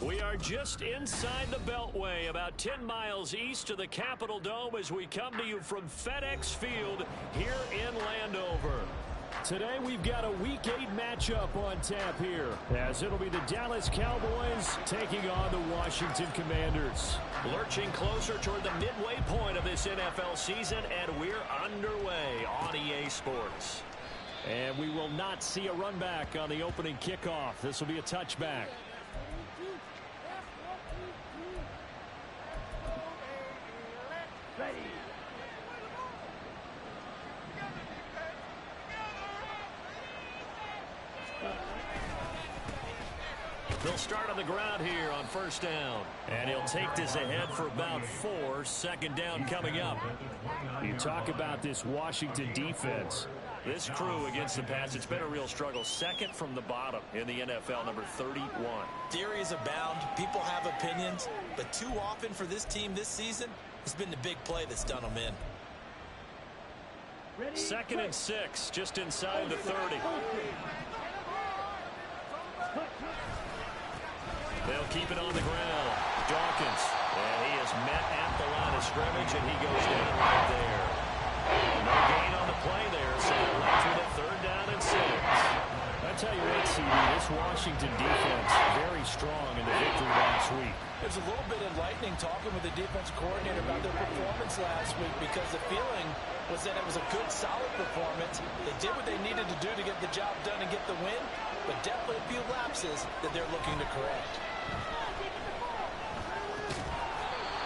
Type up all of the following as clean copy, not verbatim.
We are just inside the Beltway, about 10 miles east of the Capitol Dome as we come to you from FedEx Field here in Landover. Today we've got a Week 8 matchup on tap here, as it'll be the Dallas Cowboys taking on the Washington Commanders. Lurching closer toward the midway point of this NFL season, and we're underway on EA Sports. And we will not see a run back on the opening kickoff. This will be a touchback. They'll start on the ground here on first down. And he'll take this ahead for about 4. Second down coming up. You talk about this Washington defense. This crew against the pass, it's been a real struggle. Second from the bottom in the NFL, number 31. Theories abound. People have opinions. But too often for this team this season, it's been the big play that's done them in. Second and 6, just inside the 30. They'll keep it on the ground. Dawkins. And he is met at the line of scrimmage, and he goes down right there. No gain on the play there, so they're left with a third down and 6. I tell you what, CD, this Washington defense, very strong in the victory last week. It was a little bit enlightening talking with the defense coordinator about their performance last week, because the feeling was that it was a good, solid performance. They did what they needed to do to get the job done and get the win, but definitely a few lapses that they're looking to correct.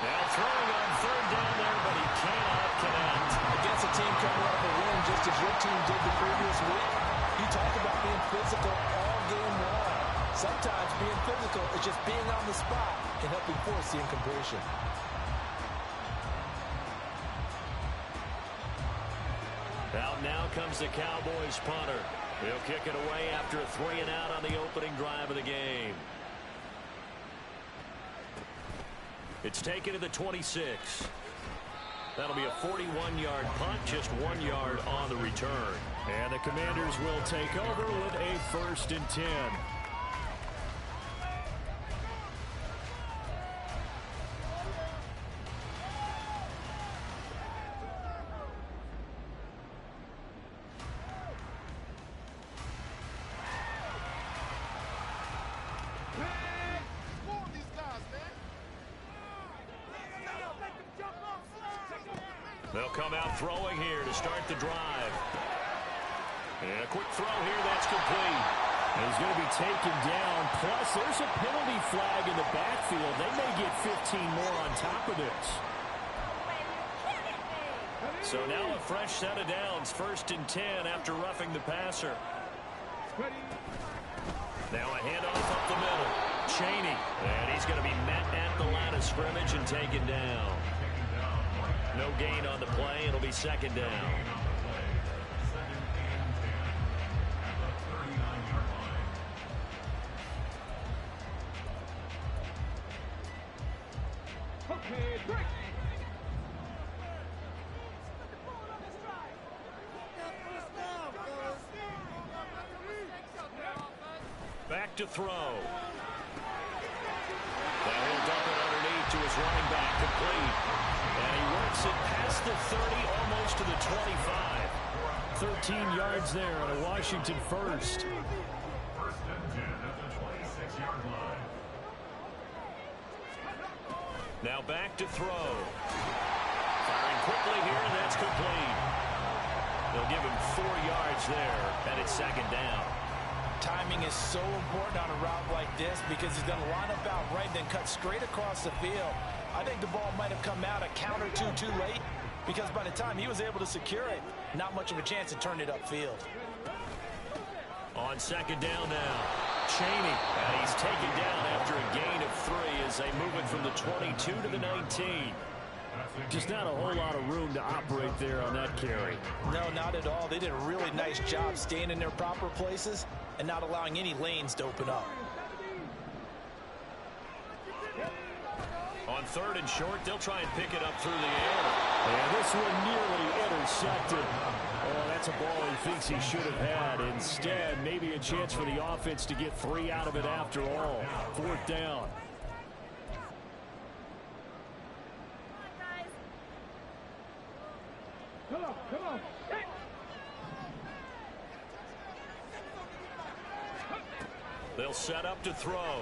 Now throwing on third down there, but he cannot connect. Against a team coming off a win just as your team did the previous week, you talk about being physical all game long. Sometimes being physical is just being on the spot and helping force the incompletion. Out now comes the Cowboys punter. He'll kick it away after a 3 and out on the opening drive of the game. It's taken to the 26. That'll be a 41-yard punt, just 1 yard on the return. And the Commanders will take over with a 1st and 10. They'll come out throwing here to start the drive. And a quick throw here, that's complete. And he's going to be taken down. Plus, there's a penalty flag in the backfield. They may get 15 more on top of this. So now a fresh set of downs, 1st and 10 after roughing the passer. Now a handoff up the middle. Chaney. And he's going to be met at the line of scrimmage and taken down. No gain on the play. It'll be 2nd down. Back to throw. Now he'll dump it underneath to his running back, complete. And he works it past the 30, almost to the 25. 13 yards there on a Washington first. Now back to throw. Firing quickly here, and that's complete. They'll give him 4 yards there, and it's 2nd down. Timing is so important on a route like this, because he's going to line up out right, then cut straight across the field. I think the ball might have come out a count or two too late, because by the time he was able to secure it, not much of a chance to turn it upfield. On 2nd down now, Chaney, and he's taken down after a gain of 3 as they move it from the 22 to the 19. Just not a whole lot of room to operate there on that carry. No, not at all. They did a really nice job staying in their proper places and not allowing any lanes to open up. On 3rd and short, they'll try and pick it up through the air. And this one nearly intercepted. Oh, that's a ball he thinks he should have had. Instead, maybe a chance for the offense to get 3 out of it after all. 4th down. They'll set up to throw.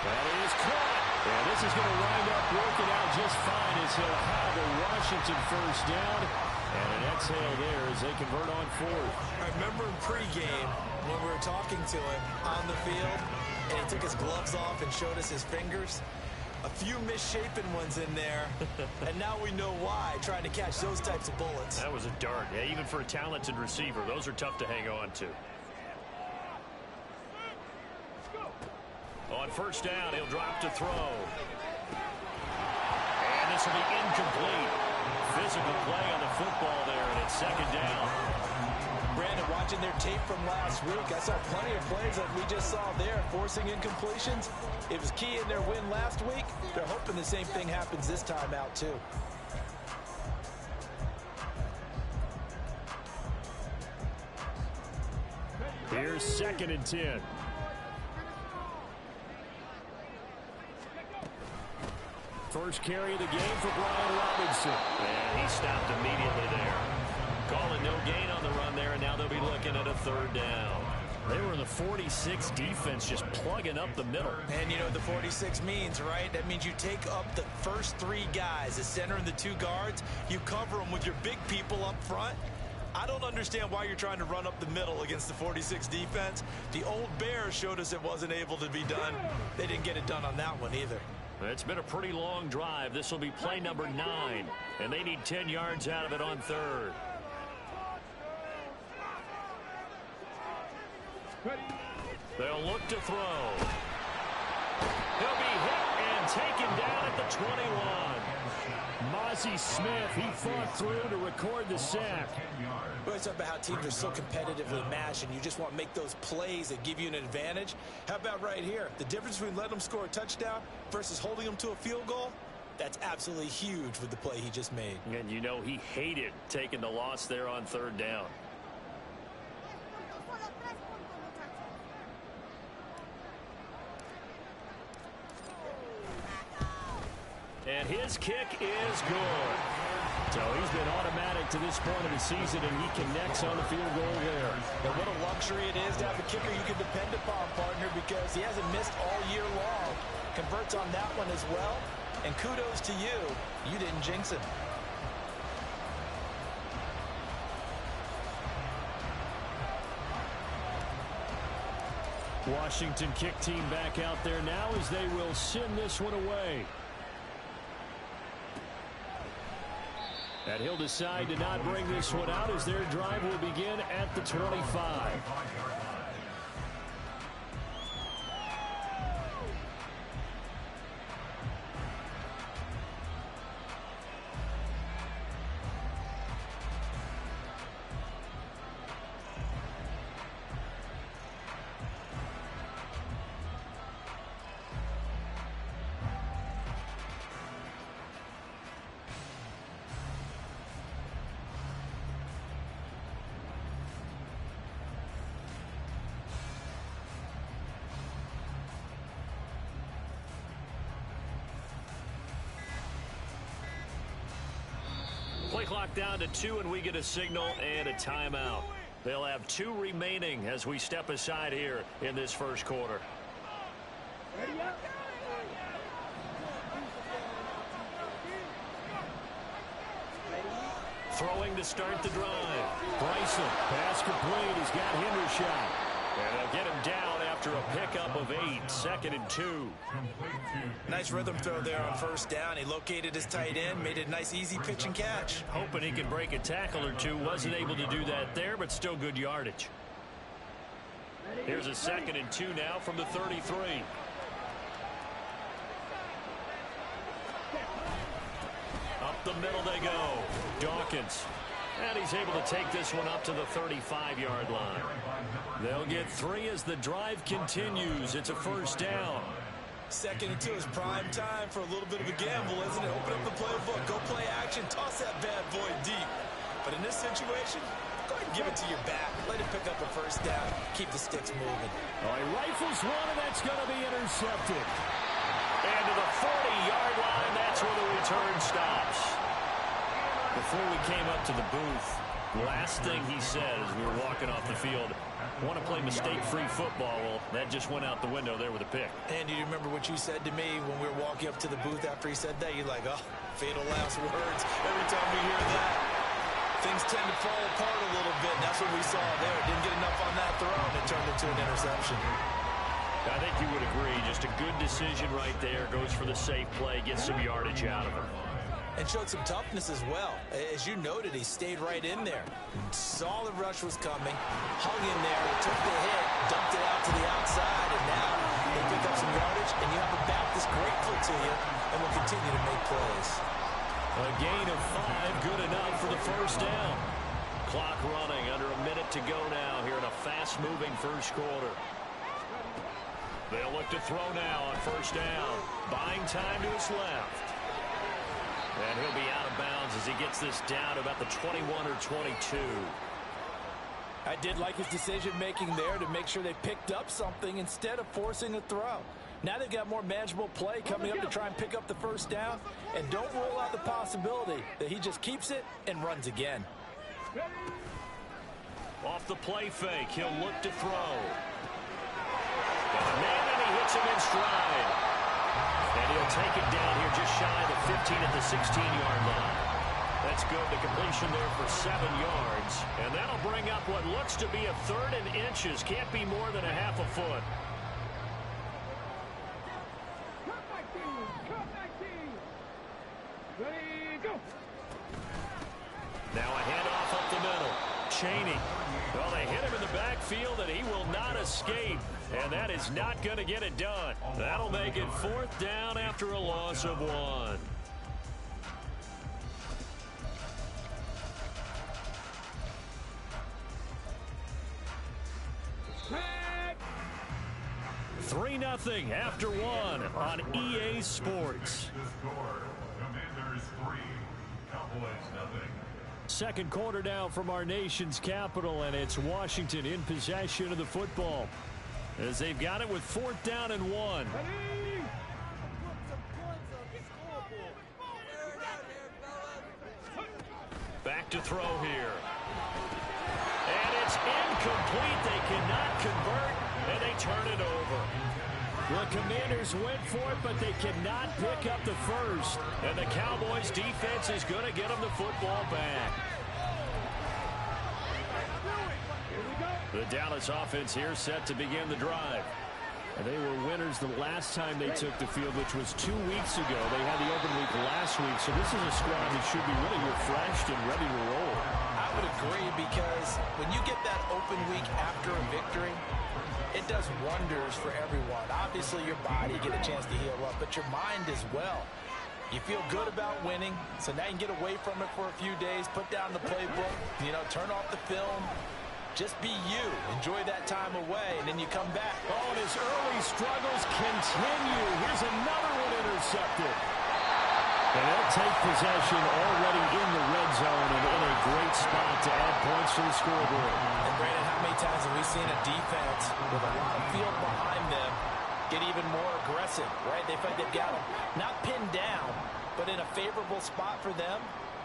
That is caught. And this is going to wind up working out just fine as he'll have a Washington first down. And an exhale there as they convert on fourth. I remember in pregame when we were talking to him on the field, and he took his gloves off and showed us his fingers. A few misshapen ones in there, and now we know why, trying to catch those types of bullets. That was a dart. Yeah, even for a talented receiver, those are tough to hang on to. On first down, he'll drop to throw. And this will be incomplete. Physical play on the football there, and it's second down. Brandon, watching their tape from last week, I saw plenty of plays like we just saw there, forcing incompletions. It was key in their win last week. They're hoping the same thing happens this time out, too. Here's 2nd and 10. First carry of the game for Brian Robinson. And he stopped immediately there. Calling no gain on the run there, and now they'll be looking at a third down. They were in the 46 defense, just plugging up the middle. And you know what the 46 means, right? That means you take up the first 3 guys, the center and the 2 guards. You cover them with your big people up front. I don't understand why you're trying to run up the middle against the 46 defense. The old Bears showed us it wasn't able to be done. They didn't get it done on that one either. It's been a pretty long drive. This will be play number 9, and they need 10 yards out of it on third. They'll look to throw. He'll be hit and taken down at the 21. Mozzie Smith, he fought through to record the sack. We always talk about how teams are so competitively matched, and you just want to make those plays that give you an advantage. How about right here? The difference between letting them score a touchdown versus holding them to a field goal, that's absolutely huge with the play he just made. And you know he hated taking the loss there on third down. And his kick is good. So he's been automatic to this point of the season, and he connects on the field goal there. And what a luxury it is to have a kicker you can depend upon, partner, because he hasn't missed all year long. Converts on that one as well. And kudos to you. You didn't jinx him. Washington kick team back out there now as they will send this one away. And he'll decide to not bring this one out as their drive will begin at the 25. Play clock down to 2, and we get a signal and a timeout. They'll have 2 remaining as we step aside here in this first quarter. Throwing to start the drive. Bryson, pass complete. He's got Hendershot. And they'll get him down after a pickup of 8, 2nd and 2. Nice rhythm throw there on first down. He located his tight end, made it a nice easy pitch and catch. Hoping he can break a tackle or two. Wasn't able to do that there, but still good yardage. Here's a 2nd and 2 now from the 33. Up the middle they go. Dawkins. And he's able to take this one up to the 35-yard line. They'll get 3 as the drive continues. It's a first down. 2nd and 2 is prime time for a little bit of a gamble, isn't it? Open up the playbook, go play action, toss that bad boy deep. But in this situation, go ahead and give it to your back. Let it pick up a first down. Keep the sticks moving. Oh, he rifles one, and that's going to be intercepted. And to the 40-yard line, that's where the return stops. Before we came up to the booth, Last thing he said as we were walking off the field, want to play mistake-free football. Well, that just went out the window there with a pick. And do you remember what you said to me when we were walking up to the booth after he said that? You're like, oh, fatal last words. Every time we hear that, things tend to fall apart a little bit. And that's what we saw there. Didn't get enough on that throw, and it turned into an interception. I think you would agree. Just a good decision right there. Goes for the safe play, gets some yardage out of it. And showed some toughness as well. As you noted, he stayed right in there. Saw the rush was coming, hung in there, took the hit, dumped it out to the outside, and now they pick up some yardage, and you have a back that's grateful to you and will continue to make plays. A gain of 5, good enough for the first down. Clock running, under a minute to go now here in a fast-moving first quarter. They'll look to throw now on first down. Buying time to his left. And he'll be out of bounds as he gets this down to about the 21 or 22. I did like his decision-making there to make sure they picked up something instead of forcing a throw. Now they've got more manageable play coming up to try and pick up the first down. And don't rule out the possibility that he just keeps it and runs again. Off the play fake, he'll look to throw. And he hits him in stride. And he'll take it down here just shy of the 15 at the 16-yard line. That's good. The completion there for 7 yards. And that'll bring up what looks to be a 3rd and inches. Can't be more than a half a foot. Now a handoff up the middle. Cheney. Well, they hit him in the backfield, and he will not escape. And that is not going to get it done. That'll make it 4th down after a loss of 1. Three 3-0 after 1 on EA Sports. Commanders 3, Cowboys 0. Second quarter now from our nation's capital, and it's Washington in possession of the football as they've got it with 4th down and 1. Back to throw here. And it's incomplete. They cannot convert, and they turn it over. The Commanders went for it, but they cannot pick up the first. And the Cowboys defense is going to get them the football back. The Dallas offense here set to begin the drive. They were winners the last time they took the field, which was 2 weeks ago. They had the open week last week, so this is a squad that should be really refreshed and ready to roll. I would agree, because when you get that open week after a victory, it does wonders for everyone. Obviously, your body get a chance to heal up, but your mind as well. You feel good about winning, so now you can get away from it for a few days, put down the playbook, turn off the film. Just be you. Enjoy that time away, and then you come back. Oh, and his early struggles continue. Here's another one intercepted. And they'll take possession already in the red zone and in a great spot to add points to the scoreboard. And, Brandon, how many times have we seen a defense with a lot of field behind them get even more aggressive, right? They feel like they've got them not pinned down, but in a favorable spot for them.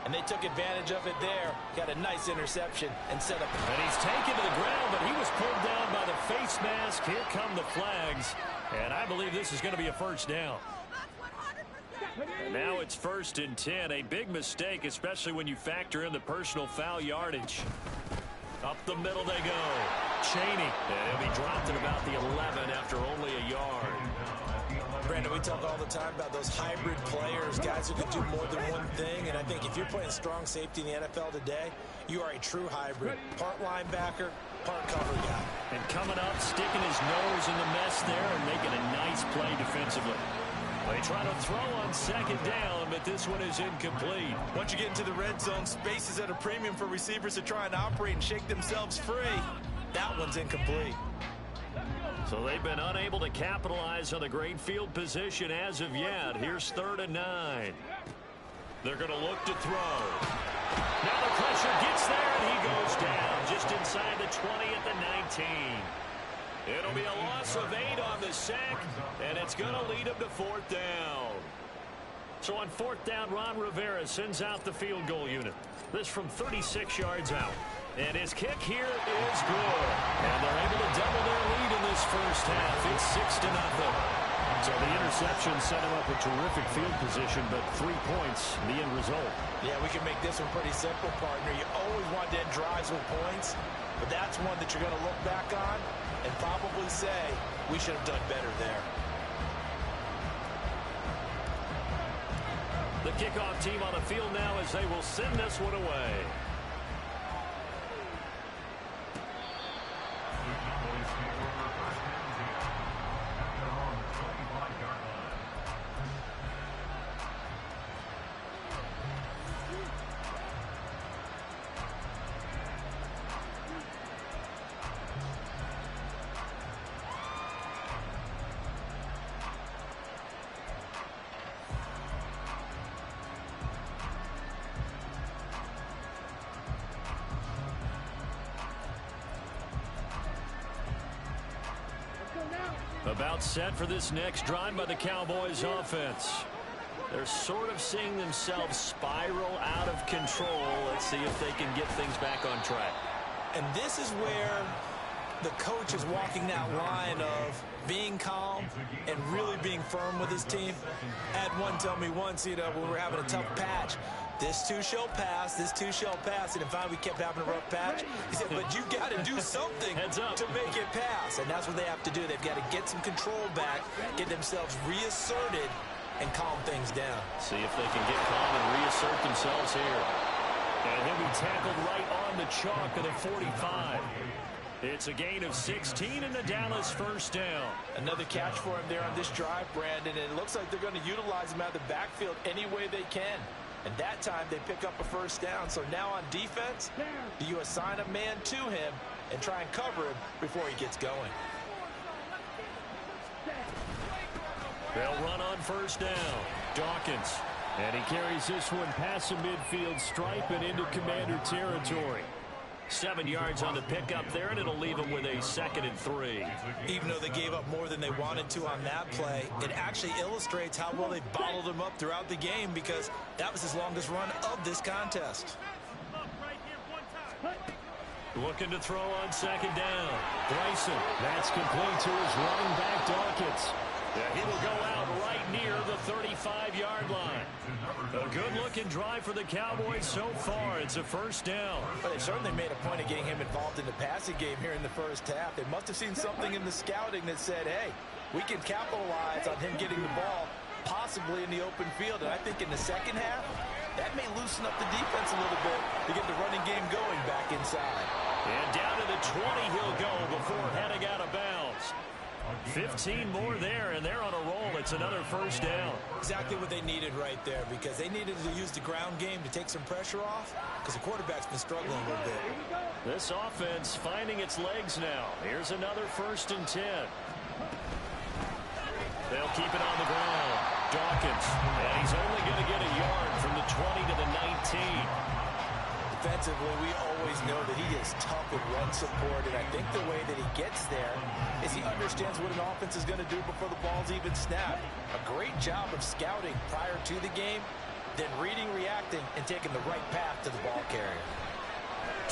And they took advantage of it there. Got a nice interception and set up. And he's taken to the ground, but he was pulled down by the face mask. Here come the flags. And I believe this is going to be a first down. And now it's 1st and 10. A big mistake, especially when you factor in the personal foul yardage. Up the middle they go. Cheney. And he'll be dropped at about the 11 after only a yard. Brandon, we talk all the time about those hybrid players, guys who can do more than one thing. And I think if you're playing strong safety in the NFL today, you are a true hybrid. Part linebacker, part cover guy. And coming up, sticking his nose in the mess there and making a nice play defensively. They try to throw on 2nd down, but this one is incomplete. Once you get into the red zone, space is at a premium for receivers to try and operate and shake themselves free. That one's incomplete. So they've been unable to capitalize on the great field position as of yet. Here's 3rd and 9. They're going to look to throw. Now the pressure gets there, and he goes down just inside the 20 at the 19. It'll be a loss of 8 on the sack, and it's going to lead him to 4th down. So on 4th down, Ron Rivera sends out the field goal unit. This from 36 yards out. And his kick here is good. And they're able to double their lead in this first half. It's 6-0. So the interception set him up a terrific field position, but 3 points, the end result. Yeah, we can make this one pretty simple, partner. You always want to end drives with points, but that's one that you're going to look back on and probably say, we should have done better there. The kickoff team on the field now as they will send this one away. About set for this next drive by the Cowboys offense. They're sort of seeing themselves spiral out of control. Let's see if they can get things back on track. And this is where the coach is walking that line of being calm and really being firm with his team. I had one tell me once, when we were having a tough patch, this too shall pass, this too shall pass. And in fact, we kept having a rough patch. He said, but you got to do something to make it pass. And that's what they have to do. They've got to get some control back, get themselves reasserted, and calm things down. See if they can get calm and reassert themselves here. And he'll be tackled right on the chalk of the 45. It's a gain of 16 in the Dallas first down. Another catch for him there on this drive, Brandon. And it looks like they're going to utilize him out of the backfield any way they can. And that time they pick up a first down. So now on defense, do you assign a man to him and try and cover him before he gets going? They'll run on first down. Dawkins. And he carries this one past the midfield stripe and into Commander territory. 7 yards on the pickup there, and it'll leave them with a 2nd and 3. Even though they gave up more than they wanted to on that play, it actually illustrates how well they bottled them up throughout the game, because that was his longest run of this contest. Looking to throw on 2nd down. Bryson. That's complete to his running back, Dawkins. Yeah, he will go out right near the 35-yard line. A good-looking drive for the Cowboys so far. It's a first down. But they certainly made a point of getting him involved in the passing game here in the first half. They must have seen something in the scouting that said, hey, we can capitalize on him getting the ball, possibly in the open field. And I think in the second half, that may loosen up the defense a little bit to get the running game going back inside. And down to the 20 he'll go before heading out of bounds. 15 more there, and they're on a roll. It's another first down. Exactly what they needed right there, because they needed to use the ground game to take some pressure off, because the quarterback's been struggling a little bit. This offense finding its legs now. Here's another 1st and 10. They'll keep it on the ground. Dawkins, and he's only going to get a yard from the 20 to the 19. Defensively, we always know that he is tough in run support, and I think the way that he gets there is he understands what an offense is going to do before the ball's even snapped. A great job of scouting prior to the game, then reading, reacting, and taking the right path to the ball carrier.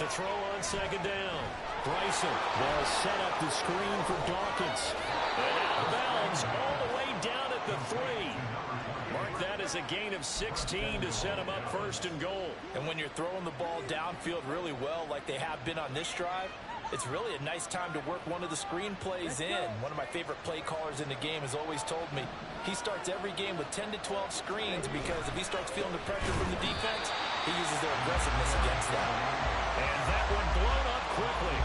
To throw on 2nd down, Bryson. They'll set up the screen for Dawkins. And out of bounds all the way down at the 3. Mark that as a gain of 16 to set him up 1st and goal. And when you're throwing the ball downfield really well like they have been on this drive, it's really a nice time to work one of the screen plays in. One of my favorite play callers in the game has always told me he starts every game with 10 to 12 screens, because if he starts feeling the pressure from the defense, he uses their aggressiveness against that. And that one blown up quickly,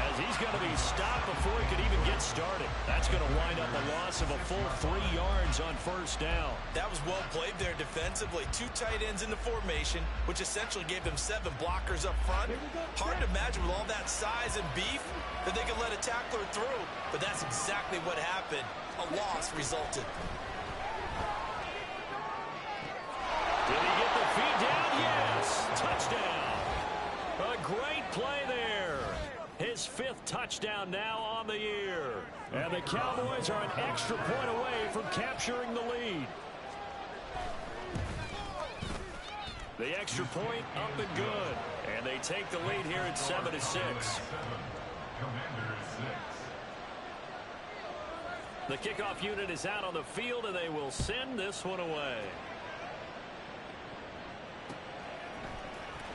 as he's going to be stopped before he could even get started. That's going to wind up a loss of a full 3 yards on 1st down. That was well played there defensively. 2 tight ends in the formation, which essentially gave them 7 blockers up front. Hard to imagine with all that size and beef that they could let a tackler through, but that's exactly what happened. A loss resulted. Did he get the feet down? Yes! Touchdown! A great play there. His 5th touchdown now on the year. And the Cowboys are an extra point away from capturing the lead. The extra point up and good. And they take the lead here at 7-6. Commanders 6. The kickoff unit is out on the field, and they will send this one away.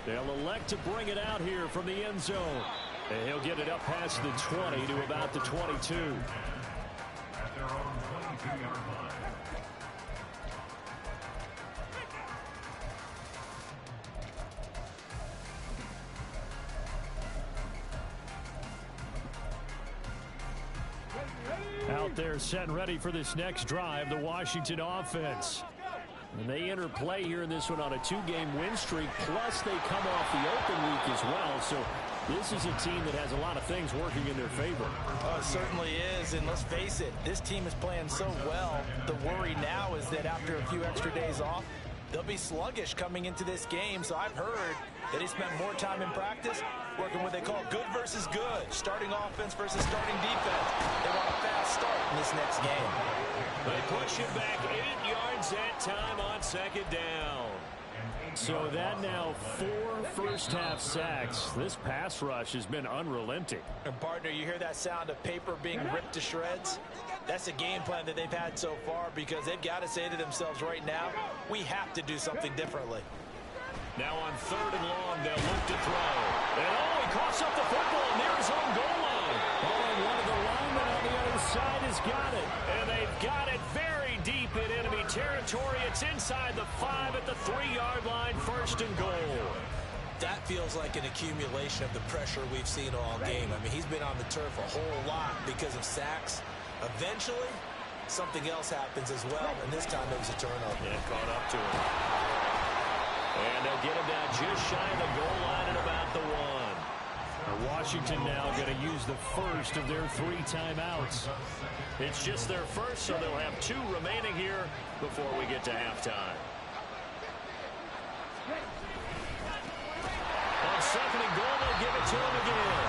They'll elect to bring it out here from the end zone. And he'll get it up past the 20 to about the 22. At their own 22-yard line. Out there set and ready for this next drive, the Washington offense. And they enter play here in this one on a 2-game win streak, plus they come off the open week as well. So this is a team that has a lot of things working in their favor. Oh, it certainly is, and let's face it, this team is playing so well. The worry now is that after a few extra days off, they'll be sluggish coming into this game. So I've heard that he spent more time in practice working what they call good versus good, starting offense versus starting defense. They want a fast start in this next game. They push it back 8 yards that time on second down. So that now 4 first-half sacks. This pass rush has been unrelenting. And partner, you hear that sound of paper being ripped to shreds? That's a game plan that they've had so far, because they've got to say to themselves right now, we have to do something differently. Now on 3rd and long, they'll look to throw. And he coughs up the football near his own goal line. And one of the linemen on the other side has got it. And they've got it very deep in enemy territory. It's inside the 5 at the 3-yard line, 1st and goal. That feels like an accumulation of the pressure we've seen all game. I mean, he's been on the turf a whole lot because of sacks. Eventually, something else happens as well, and this time it was a turnover. Yeah, caught up to him. And they'll get him down just shy of the goal line at about the 1. Washington now going to use the first of their 3 timeouts. It's just their first, so they'll have 2 remaining here before we get to halftime. On 2nd and goal, they'll give it to him again.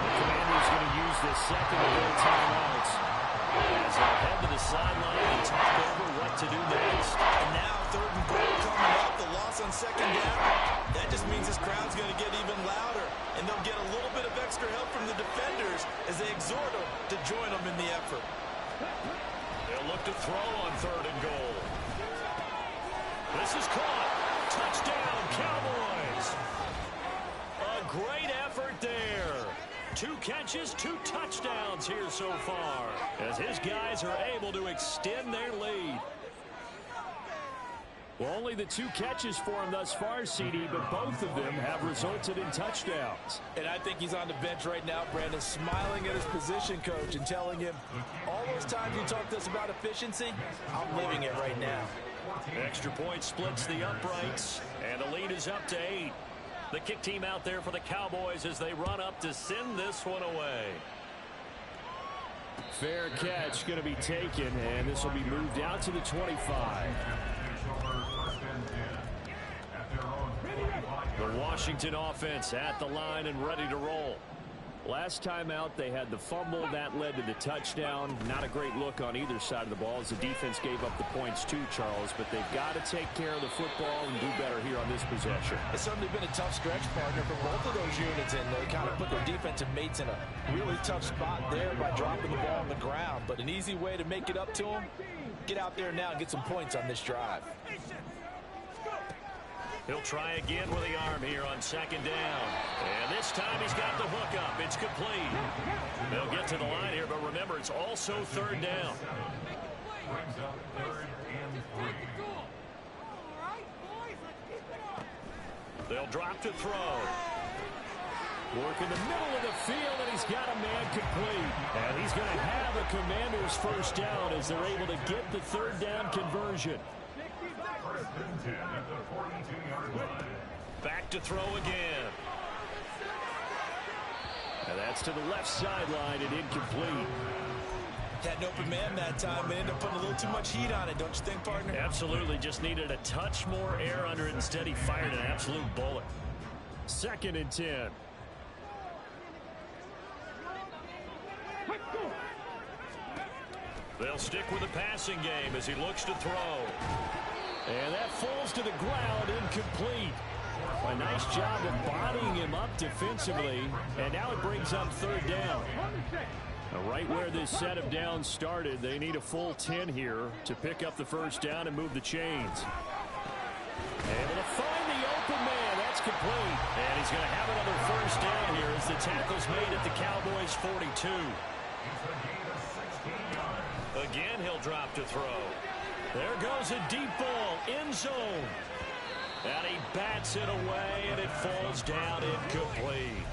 The Commanders going to use the second of their timeouts. As they'll head to the sideline and talk over what to do next. And now 3rd and goal coming up. The loss on 2nd down. That just means this crowd's going to get even louder. And they'll get a little bit of extra help from the defenders as they exhort them to join them in the effort. They'll look to throw on 3rd and goal. This is caught. Touchdown, Cowboys. A great effort there. 2 catches, 2 touchdowns here so far, as his guys are able to extend their lead. Well, only the 2 catches for him thus far, CD, but both of them have resulted in touchdowns. And I think he's on the bench right now, Brandon, smiling at his position coach and telling him, all those times you talked to us about efficiency, I'm living it right now. Extra point splits the uprights, and the lead is up to 8. The kick team out there for the Cowboys as they run up to send this one away. Fair catch going to be taken, and this will be moved out to the 25. The Washington offense at the line and ready to roll. Last time out, they had the fumble. That led to the touchdown. Not a great look on either side of the ball as the defense gave up the points too, Charles. But they've got to take care of the football and do better here on this possession. It's certainly been a tough stretch, partner, for both of those units. And they kind of put their defensive mates in a really tough spot there by dropping the ball on the ground. But an easy way to make it up to them, get out there now and get some points on this drive. He'll try again with the arm here on 2nd down. And this time he's got the hook up. It's complete. They'll get to the line here, but remember, it's also 3rd down. Brings up 3rd and 3. They'll drop to throw. Work in the middle of the field, and he's got a man complete. And he's going to have a Commander's first down as they're able to get the 3rd down conversion. 1st and 10 at the 42-yard line. Back to throw again. And that's to the left sideline and incomplete. Had an open man that time and ended up putting a little too much heat on it, don't you think, partner? Absolutely. Just needed a touch more air under it. Instead, he fired an absolute bullet. 2nd and 10. They'll stick with the passing game as he looks to throw. And that falls to the ground, incomplete. A nice job of bodying him up defensively, and now it brings up third down. Right where this set of downs started, they need a full 10 here to pick up the first down and move the chains. Able to find the open man. That's complete. And he's going to have another first down here as the tackle's made at the Cowboys' 42. Again, he'll drop to throw. There goes a deep ball, end zone. And he bats it away, and it falls down incomplete.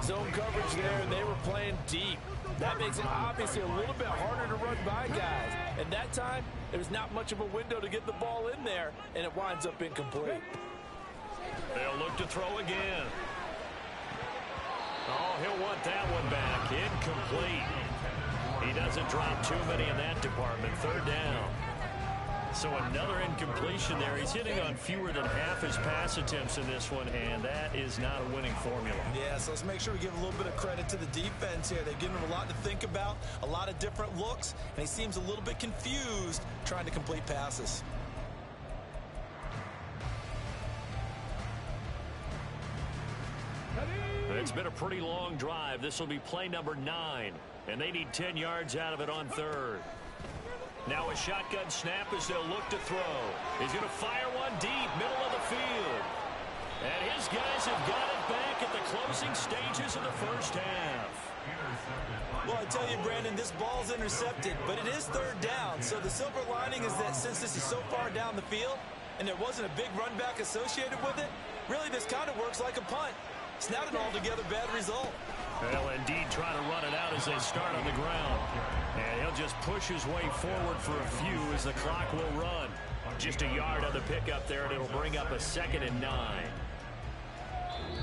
Zone coverage there, and they were playing deep. That makes it obviously a little bit harder to run by guys. And that time, there was not much of a window to get the ball in there, and it winds up incomplete. They'll look to throw again. Oh, he'll want that one back. Incomplete. He doesn't drop too many in that department. Third down. So another incompletion there. He's hitting on fewer than half his pass attempts in this one, and that is not a winning formula. Yeah, so let's make sure we give a little bit of credit to the defense here. They've given him a lot to think about, a lot of different looks, and he seems a little bit confused trying to complete passes. It's been a pretty long drive. This will be play number 9, and they need 10 yards out of it on third. Now a shotgun snap as they'll look to throw. He's going to fire one deep, middle of the field. And his guys have got it back at the closing stages of the first half. Well, I tell you, Brandon, this ball's intercepted, but it is third down. So the silver lining is that since this is so far down the field and there wasn't a big run back associated with it, really this kind of works like a punt. It's not an altogether bad result. They'll indeed try to run it out as they start on the ground. And he'll just push his way forward for a few as the clock will run. Just a yard on the pickup there, and it'll bring up a 2nd and 9.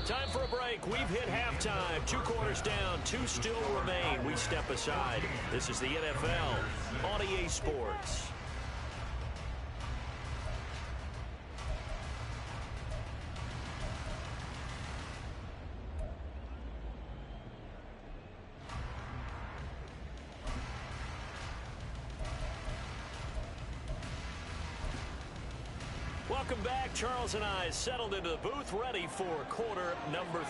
Time for a break. We've hit halftime. 2 quarters down, 2 still remain. We step aside. This is the NFL on EA Sports. Welcome back. Charles and I settled into the booth, ready for quarter number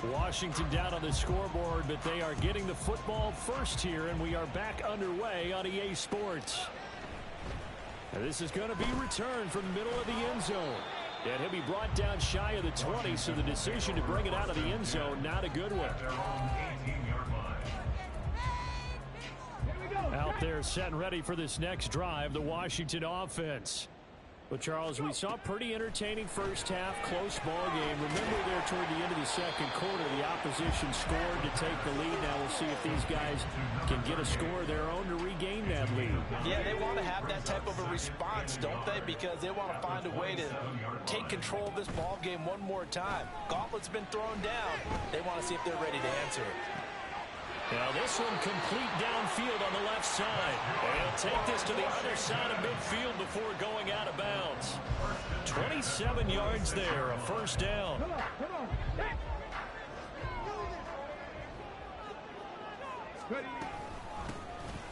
3. Washington down on the scoreboard, but they are getting the football first here, and we are back underway on EA Sports. And this is going to be returned from the middle of the end zone. And he'll be brought down shy of the 20, so the decision to bring it out of the end zone, not a good one. Out there set and ready for this next drive, the Washington offense. But, Charles, we saw a pretty entertaining first half, close ball game. Remember there toward the end of the second quarter, the opposition scored to take the lead. Now we'll see if these guys can get a score of their own to regain that lead. Yeah, they want to have that type of a response, don't they? Because they want to find a way to take control of this ball game one more time. Gauntlet's been thrown down. They want to see if they're ready to answer it. Now this one complete downfield on the left side. And he'll take this to the other side of midfield before going out of bounds. 27 yards there, a first down.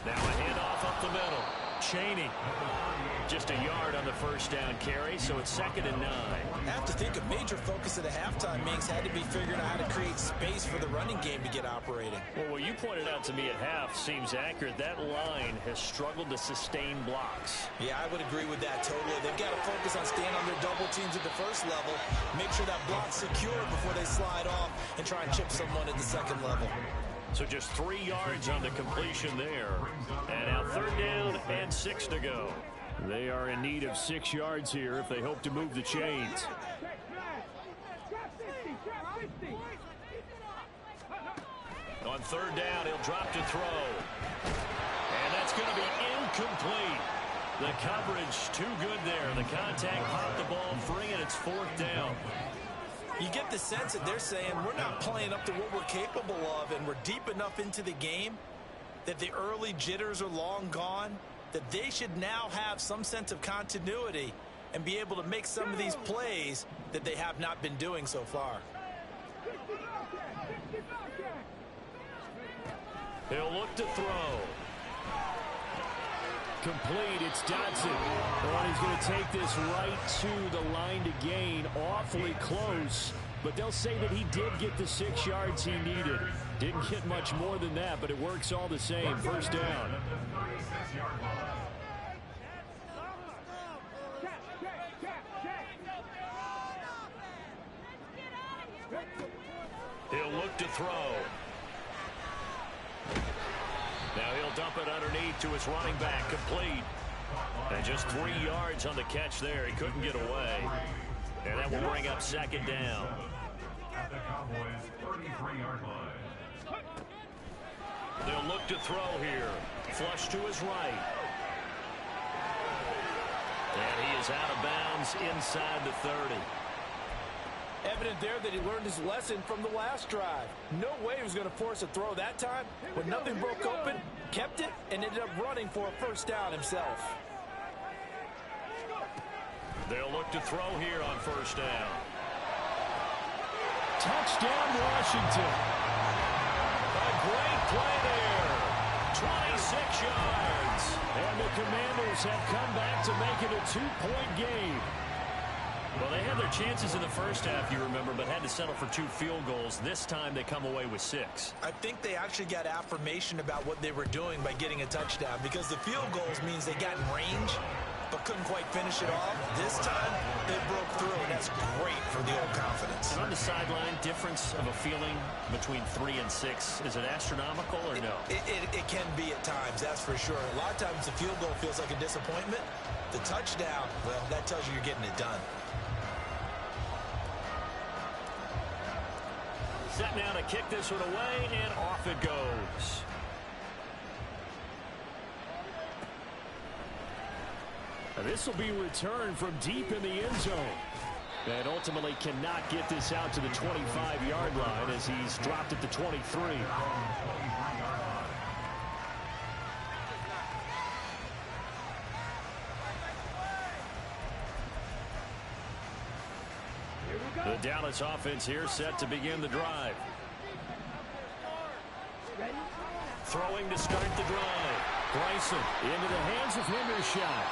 Now a handoff up the middle. Chaney. Just a yard on the first down carry, so it's 2nd and 9. I have to think a major focus of the halftime, Minks, had to be figuring out how to create space for the running game to get operating. Well, what you pointed out to me at half seems accurate. That line has struggled to sustain blocks. Yeah, I would agree with that totally. They've got to focus on staying on their double teams at the first level, make sure that block's secure before they slide off and try and chip someone at the second level. So just 3 yards on the completion there. And now 3rd down and 6 to go. They are in need of 6 yards here if they hope to move the chains. On 3rd down, he'll drop to throw. And that's going to be incomplete. The coverage too good there. The contact popped the ball free, and it's 4th down. You get the sense that they're saying we're not playing up to what we're capable of, and we're deep enough into the game that the early jitters are long gone, that they should now have some sense of continuity and be able to make some of these plays that they have not been doing so far. He'll look to throw. complete. It's Dotson. And he's going to take this right to the line to gain. Awfully close. But they'll say that he did get the 6 yards he needed. Didn't get much more than that, but it works all the same. First down. He'll look to throw. Now he'll dump it underneath to his running back, complete. And just 3 yards on the catch there. He couldn't get away. And that will bring up second down. At the Cowboys' 33-yard line. They'll look to throw here. Flush to his right. And he is out of bounds inside the 30. Evident there that he learned his lesson from the last drive. No way he was going to force a throw that time. When nothing broke open, kept it, and ended up running for a first down himself. They'll look to throw here on first down. Touchdown, Washington. A great play there. 26 yards. And the Commanders have come back to make it a 2-point game. Well, they had their chances in the first half, you remember, but had to settle for 2 field goals. This time they come away with 6. I think they actually got affirmation about what they were doing by getting a touchdown, because the field goals means they got in range but couldn't quite finish it off. This time they broke through, and that's great for the old confidence. And on the sideline, difference of a feeling between 3 and 6, is it astronomical or no? It can be at times, that's for sure. A lot of times the field goal feels like a disappointment. The touchdown, well, that tells you you're getting it done. Set now to kick this one away, and off it goes. This will be returned from deep in the end zone. And ultimately cannot get this out to the 25-yard line as he's dropped at the 23. The Dallas offense here set to begin the drive. Throwing to start the drive. Bryson into the hands of Hendershot.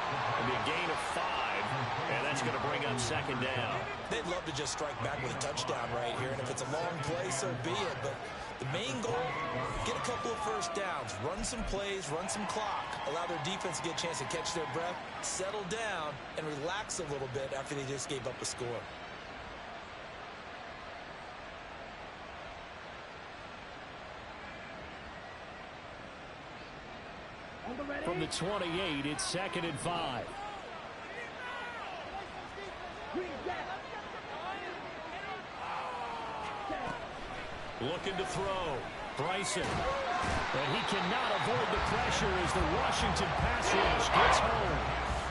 It'll be a gain of 5, and that's going to bring up second down. They'd love to just strike back with a touchdown right here, and if it's a long play, so be it. But the main goal, get a couple of first downs, run some plays, run some clock, allow their defense to get a chance to catch their breath, settle down, and relax a little bit after they just gave up a score. From the 28, it's 2nd and 5. Looking to throw. Bryson. And he cannot avoid the pressure as the Washington pass rush gets home.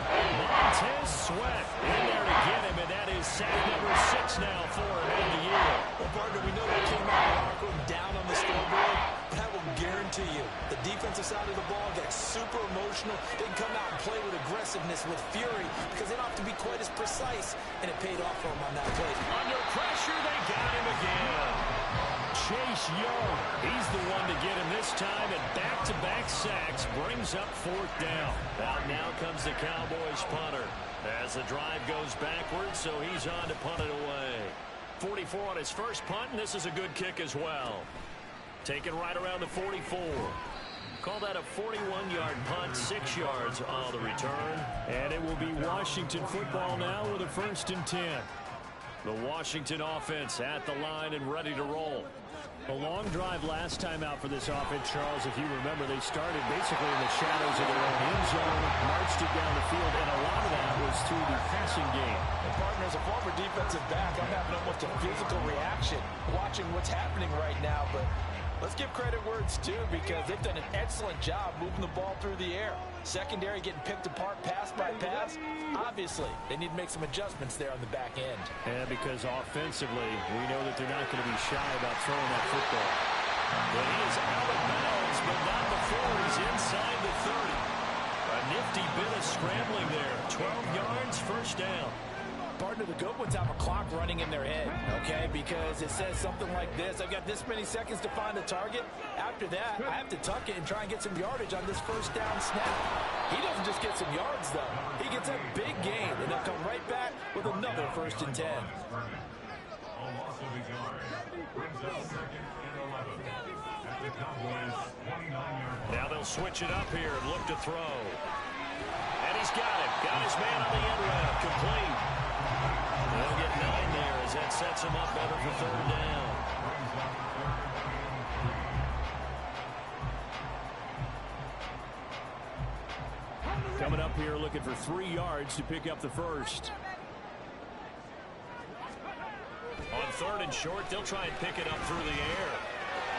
Montez Sweat in there to get him, and that is sack number 6 now for him in the year. Well, partner, we know they came out of the locker room down on the scoreboard, but I will guarantee you the defensive side of the ball got super emotional. They can come out and play with aggressiveness, with fury, because they don't have to be quite as precise, and it paid off for them on that play. Under pressure, they got him again. Chase Young, he's the one to get him this time, and back-to-back sacks brings up 4th down. Out now comes the Cowboys punter as the drive goes backwards, so he's on to punt it away. 44 on his first punt, and this is a good kick as well. Taken right around the 44. Call that a 41-yard punt, 6 yards on the return. And it will be Washington football now with a 1st and 10. The Washington offense at the line and ready to roll. A long drive last time out for this offense, Charles. If you remember, they started basically in the shadows of their own end zone, marched it down the field, and a lot of that was through the passing game. And partner, as a former defensive back, I'm having almost a physical reaction watching what's happening right now. But let's give credit where it's due, because they've done an excellent job moving the ball through the air. Secondary getting picked apart pass by pass. Obviously, they need to make some adjustments there on the back end. And because offensively, we know that they're not going to be shy about throwing that football. But he is out of bounds, but not before he's inside the 30. A nifty bit of scrambling there. 12 yards, first down. Partner, the good ones have a clock running in their head, okay? Because it says something like this: I've got this many seconds to find a target. After that, I have to tuck it and try and get some yardage on this first down snap. He doesn't just get some yards, though. He gets a big gain, and they'll come right back with another 1st and 10. Now they'll switch it up here and look to throw. And he's got it. Got his man on the end route. Complete. They'll get 9 there as that sets him up better for 3rd down. Coming up here looking for 3 yards to pick up the first. On 3rd and short, they'll try and pick it up through the air.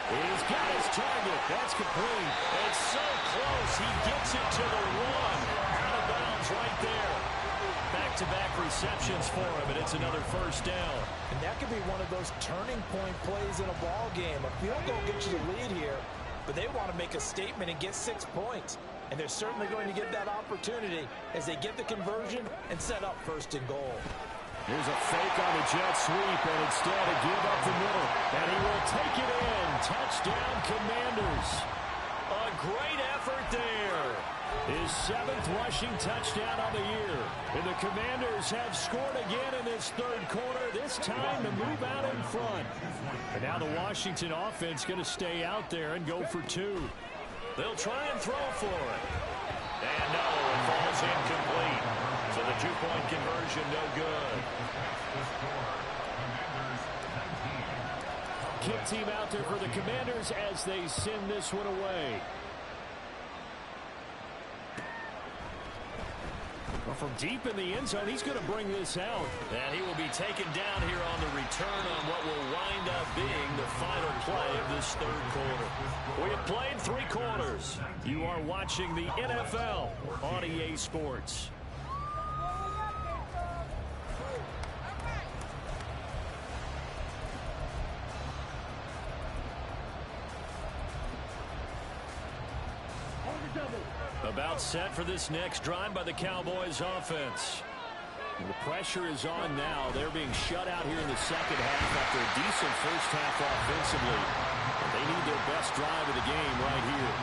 He's got his target. That's complete. It's so close. He gets it to the 1. Out of bounds right there. Back-to-back receptions for him, and it's another 1st down. And that could be one of those turning point plays in a ball game. A field goal gets you the lead here, but they want to make a statement and get 6 points. And they're certainly going to get that opportunity as they get the conversion and set up 1st and goal. Here's a fake on the jet sweep, and instead a give up the middle. And he will take it in. Touchdown, Commanders. A great effort there. His 7th rushing touchdown on the year. And the Commanders have scored again in this 3rd quarter, this time to move out in front. And now the Washington offense going to stay out there and go for 2. They'll try and throw for it. And no, it falls incomplete. So the 2-point conversion, no good. Kick team out there for the Commanders as they send this one away. Well, from deep in the end zone, he's going to bring this out. And he will be taken down here on the return on what will wind up being the final play of this 3rd quarter. We have played 3 quarters. You are watching the NFL on EA Sports. About set for this next drive by the Cowboys offense. The pressure is on now. They're being shut out here in the 2nd half after a decent 1st half offensively. They need their best drive of the game right here.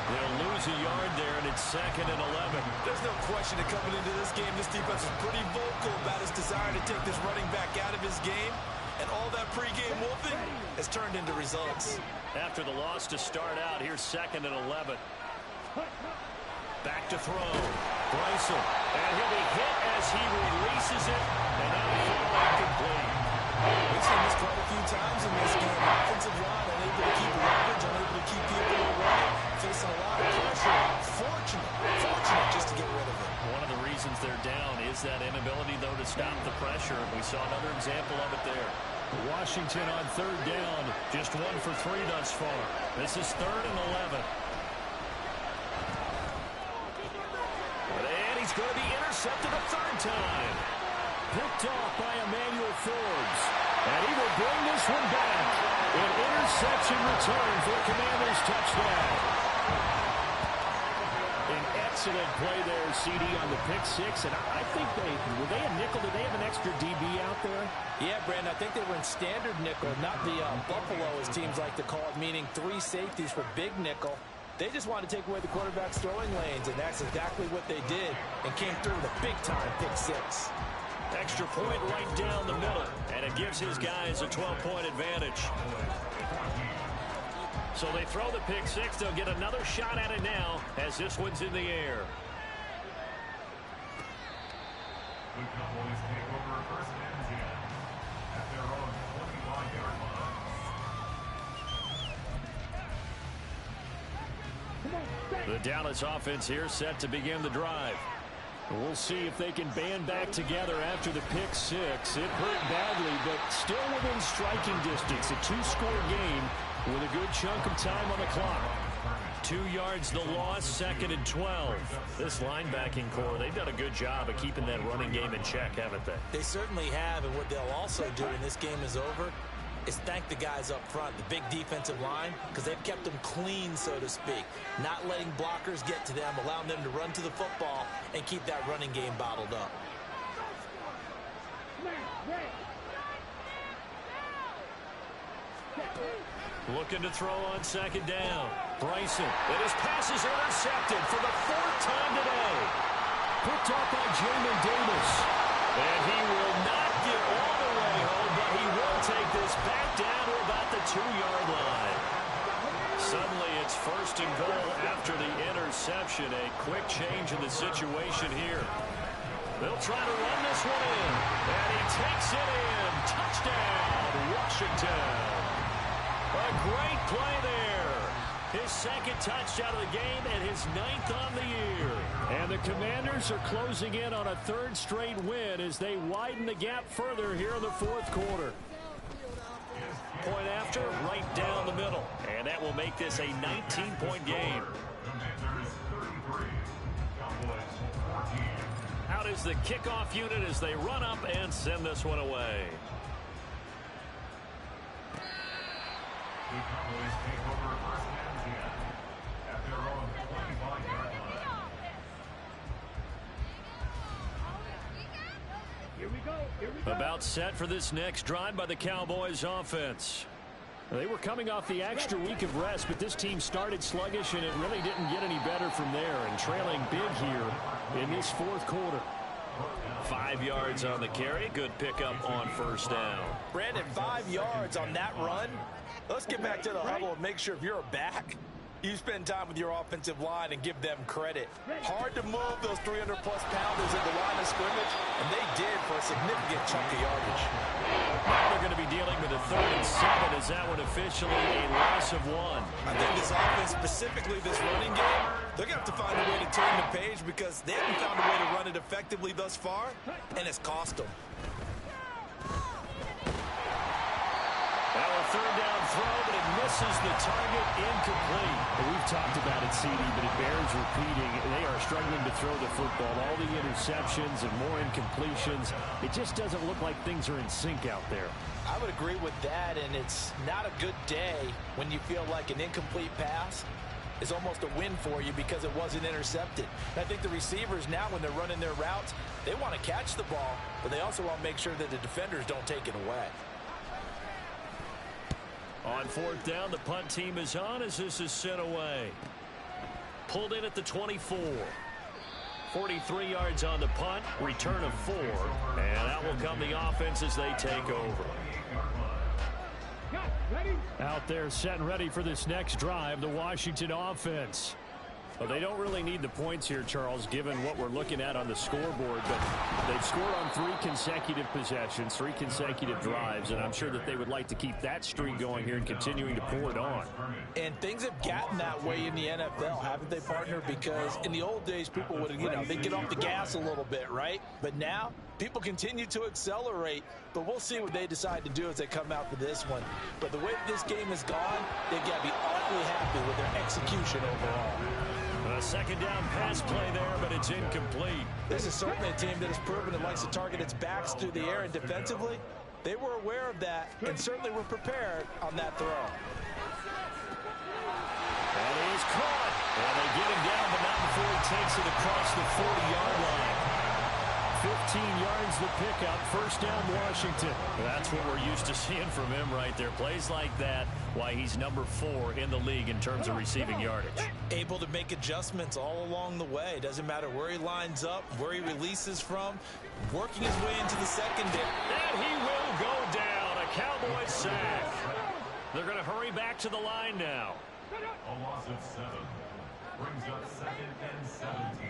They'll lose a yard there, and it's 2nd and 11. There's no question that coming into this game, this defense is pretty vocal about his desire to take this running back out of his game. And all that pregame wolfing has turned into results. After the loss to start out, here's 2nd and 11. Back to throw. Bryson. And he'll be hit as he releases it. And that will throw incomplete. We've seen this quite a few times in this game. Offensive line unable to keep leverage, unable to keep people away, facing a lot of pressure. Fortunate just to get rid of it. One of the reasons they're down is that inability, though, to stop the pressure. We saw another example of it there. Washington on 3rd down. Just 1 for 3 thus far. This is 3rd and 11. And he's going to be intercepted a 3rd time. Picked off by Emmanuel Forbes. And he will bring this one back. An interception return for a Commanders touchdown. An excellent play there, CD, on the pick 6. And I think were they a nickel? Did they have an extra DB out there? Yeah, Brandon, I think they were in standard nickel, not the Buffalo, as teams like to call it, meaning 3 safeties for big nickel. They just wanted to take away the quarterback's throwing lanes, and that's exactly what they did and came through with a big-time pick 6. Extra point right down the middle, and it gives his guys a 12-point advantage. So they throw the pick 6. They'll get another shot at it now as this one's in the air. The Cowboys take over 1st and 10 at their own 25-yard line. The Dallas offense here set to begin the drive. We'll see if they can band back together after the pick 6. It hurt badly, but still within striking distance. A 2-score game with a good chunk of time on the clock. 2 yards the loss, 2nd and 12. This linebacking core, they've done a good job of keeping that running game in check, haven't they? They certainly have, and what they'll also do when this game is over is thank the guys up front, the big defensive line, because they've kept them clean, so to speak. Not letting blockers get to them, allowing them to run to the football and keep that running game bottled up. Looking to throw on second down. Bryson, and his pass is intercepted for the 4th time today. Picked up by Jamin Davis. And he will not get all the way home, but he will take this back down to about the 2-yard line. Suddenly it's 1st and goal after the interception. A quick change in the situation here. They'll try to run this one in. And he takes it in. Touchdown, Washington. A great play there. His 2nd touchdown of the game and his 9th on the year. And the Commanders are closing in on a 3rd straight win as they widen the gap further here in the 4th quarter. Point after, right down the middle. And that will make this a 19-point game. Out is the kickoff unit as they run up and send this one away. The Cowboys take over first and 10 at their own 25-yard line. Here we go. About set for this next drive by the Cowboys offense. They were coming off the extra week of rest, but this team started sluggish, and it really didn't get any better from there, and trailing big here in this 4th quarter. 5 yards on the carry. Good pickup on 1st down. Brandon, 5 yards on that run. Let's get back to the huddle and make sure if you're a back, you spend time with your offensive line and give them credit. Hard to move those 300-plus pounders at the line of scrimmage, and they did for a significant chunk of yardage. Now they're going to be dealing with a 3rd and 7. Is that one officially a loss of 1? I think this offense, specifically this running game, they're going to have to find a way to turn the page because they haven't found a way to run it effectively thus far, and it's cost them. Now a 3rd down throw, but it misses the target, incomplete. We've talked about it, CD, but it bears repeating. They are struggling to throw the football. All the interceptions and more incompletions. It just doesn't look like things are in sync out there. I would agree with that, and it's not a good day when you feel like an incomplete pass is almost a win for you because it wasn't intercepted. I think the receivers now, when they're running their routes, they want to catch the ball, but they also want to make sure that the defenders don't take it away. On 4th down, the punt team is on as this is sent away. Pulled in at the 24. 43 yards on the punt, return of 4. And out will come the offense as they take over. Out there set and ready for this next drive, the Washington offense. Well, they don't really need the points here, Charles, given what we're looking at on the scoreboard. But they've scored on 3 consecutive possessions, 3 consecutive drives, and I'm sure that they would like to keep that streak going here and continuing to pull it on. And things have gotten that way in the NFL, haven't they, partner? Because in the old days, people would, they'd get off the gas a little bit, right? But now, people continue to accelerate. But we'll see what they decide to do as they come out for this one. But the way that this game has gone, they've got to be awfully happy with their execution overall. A 2nd down pass play there, but it's incomplete. This is certainly a team that has proven it likes to target its backs through the air, and defensively, they were aware of that and certainly were prepared on that throw. And he is caught. And they get him down, but not before he takes it across the 40-yard line. 15 yards the pickup, 1st down Washington. That's what we're used to seeing from him right there. Plays like that, why he's number 4 in the league in terms of receiving yardage. Able to make adjustments all along the way. Doesn't matter where he lines up, where he releases from, working his way into the secondary. And he will go down. A Cowboys sack. They're going to hurry back to the line now. A loss of 7 brings up 2nd and 17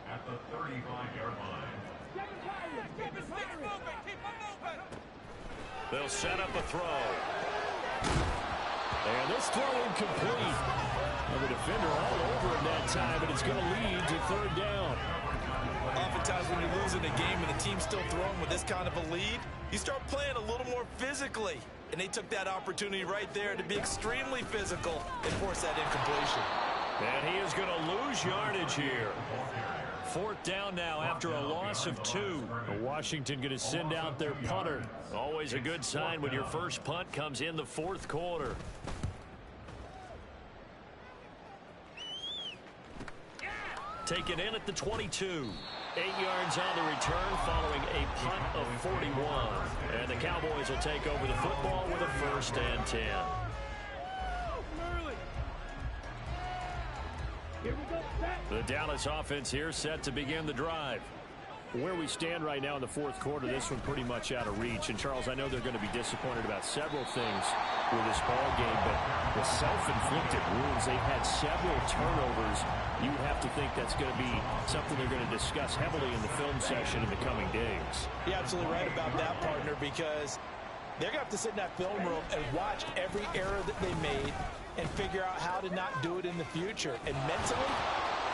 at the 35-yard line. They'll set up a throw. And this throw incomplete. Well, the defender all over him that time, and it's going to lead to 3rd down. Oftentimes when you're losing a game and the team's still throwing with this kind of a lead, you start playing a little more physically. And they took that opportunity right there to be extremely physical and force that incompletion. And he is going to lose yardage here. 4th down now after a loss of 2. Washington going to send out their punter. Always a good sign when your first punt comes in the 4th quarter. Taken in at the 22. 8 yards on the return following a punt of 41. And the Cowboys will take over the football with a 1st and 10. The Dallas offense here set to begin the drive. Where we stand right now in the fourth quarter, this one pretty much out of reach. And, Charles, I know they're going to be disappointed about several things with this ball game, but the self-inflicted wounds, they've had several turnovers. You have to think that's going to be something they're going to discuss heavily in the film session in the coming days. You're absolutely right about that, partner, because they're going to have to sit in that film room and watch every error that they made and figure out how to not do it in the future. And mentally,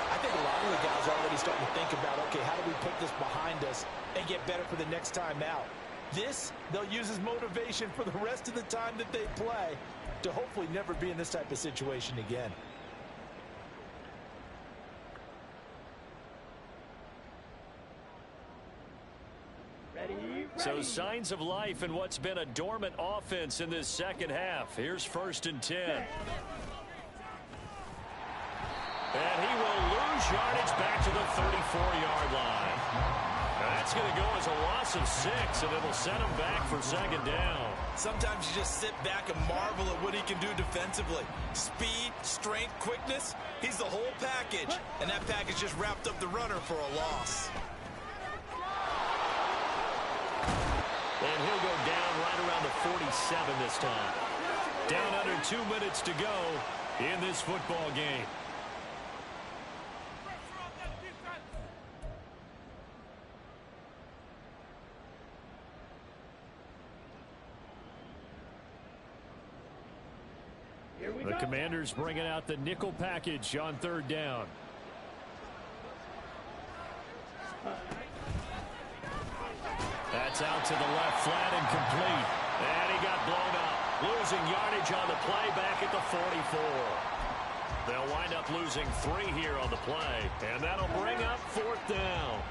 I think a lot of the guys are already starting to think about, okay, how do we put this behind us and get better for the next time out? This, they'll use as motivation for the rest of the time that they play to hopefully never be in this type of situation again. So signs of life in what's been a dormant offense in this second half. Here's 1st and 10. And he will lose yardage back to the 34-yard line. Now that's going to go as a loss of 6, and it'll set him back for 2nd down. Sometimes you just sit back and marvel at what he can do defensively. Speed, strength, quickness, he's the whole package. And that package just wrapped up the runner for a loss. And he'll go down right around the 47 this time. Down under 2 minutes to go in this football game. The Commanders bringing out the nickel package on 3rd down. That's out to the left, flat and complete. And he got blown up. Losing yardage on the play back at the 44. They'll wind up losing 3 here on the play. And that'll bring up 4th down.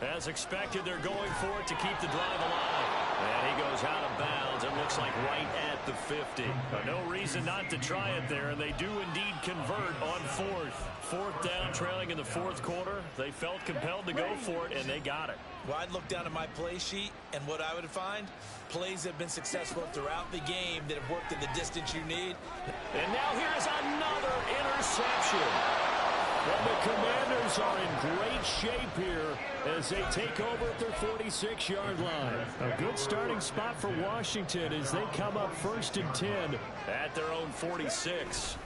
As expected, they're going for it to keep the drive alive. And he goes out of bounds. It looks like right at the 50. No reason not to try it there, and they do indeed convert on 4th. 4th down, trailing in the 4th quarter. They felt compelled to go for it, and they got it. Well, I'd look down at my play sheet, and what I would find, plays have been successful throughout the game that have worked at the distance you need. And now here's another interception. Well, the Commanders are in great shape here as they take over at their 46-yard line. A good starting spot for Washington as they come up 1st and 10 at their own 46.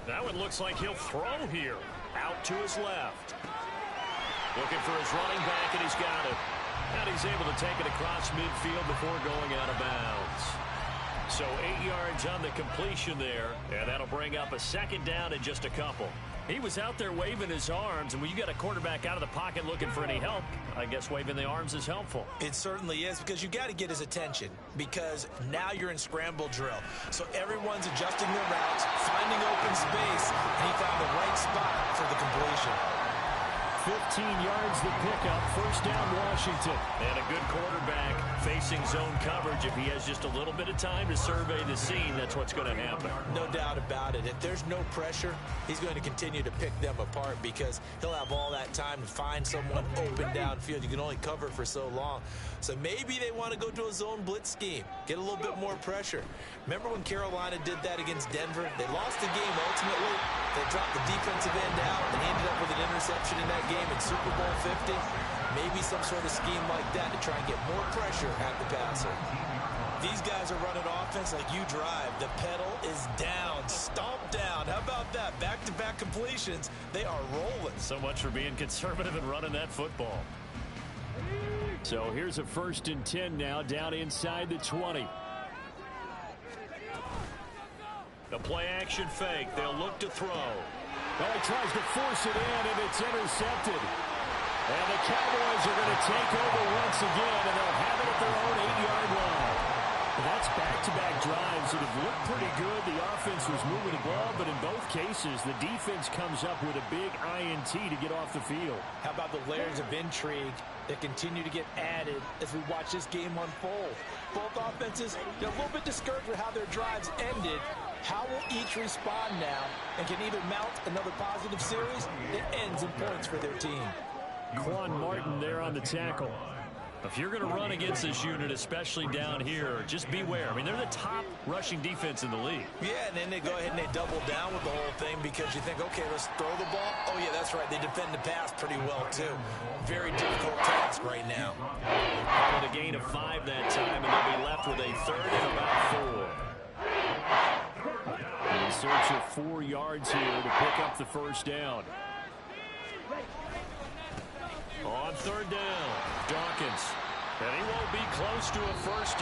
Now it looks like he'll throw here. Out to his left. Looking for his running back, and he's got it. And he's able to take it across midfield before going out of bounds. So 8 yards on the completion there, and that'll bring up a 2nd down in just a couple. He was out there waving his arms, and when you got a quarterback out of the pocket looking for any help, I guess waving the arms is helpful. It certainly is, because you got to get his attention, because now you're in scramble drill. So everyone's adjusting their routes, finding open space, and he found the right spot for the completion. 15 yards the pickup. 1st down, Washington. And a good quarterback facing zone coverage. If he has just a little bit of time to survey the scene, that's what's going to happen. No doubt about it. If there's no pressure, he's going to continue to pick them apart because he'll have all that time to find someone open downfield. You can only cover for so long. So maybe they want to go to a zone blitz scheme, get a little bit more pressure. Remember when Carolina did that against Denver? They lost the game ultimately. They dropped the defensive end out and ended up with an interception in that game in Super Bowl 50. Maybe some sort of scheme like that to try and get more pressure at the passer. These guys are running offense like you drive. The pedal is down, stomp down. How about that? Back-to-back completions. They are rolling. So much for being conservative and running that football. So here's a 1st and 10 now, down inside the 20. The play action fake. They'll look to throw. Well, he tries to force it in, and it's intercepted. And the Cowboys are going to take over once again, and they'll have it at their own 8-yard line. That's back-to-back drives that have looked pretty good. The offense was moving the ball, but in both cases, the defense comes up with a big INT to get off the field. How about the layers of intrigue that continue to get added as we watch this game unfold? Both offenses, they're a little bit discouraged with how their drives ended. How will each respond now and can either mount another positive series that ends in points for their team? Quan Martin there on the tackle. If you're going to run against this unit, especially down here, just beware. I mean, they're the top rushing defense in the league. Yeah, and then they go ahead and they double down with the whole thing because you think, okay, let's throw the ball. Oh, yeah, that's right. They defend the pass pretty well, too. Very difficult task right now. Called a gain of 5 that time, and they'll be left with a third and about 4. In search of 4 yards here to pick up the first down. On third down, Dawkins. And he won't be close to a first down.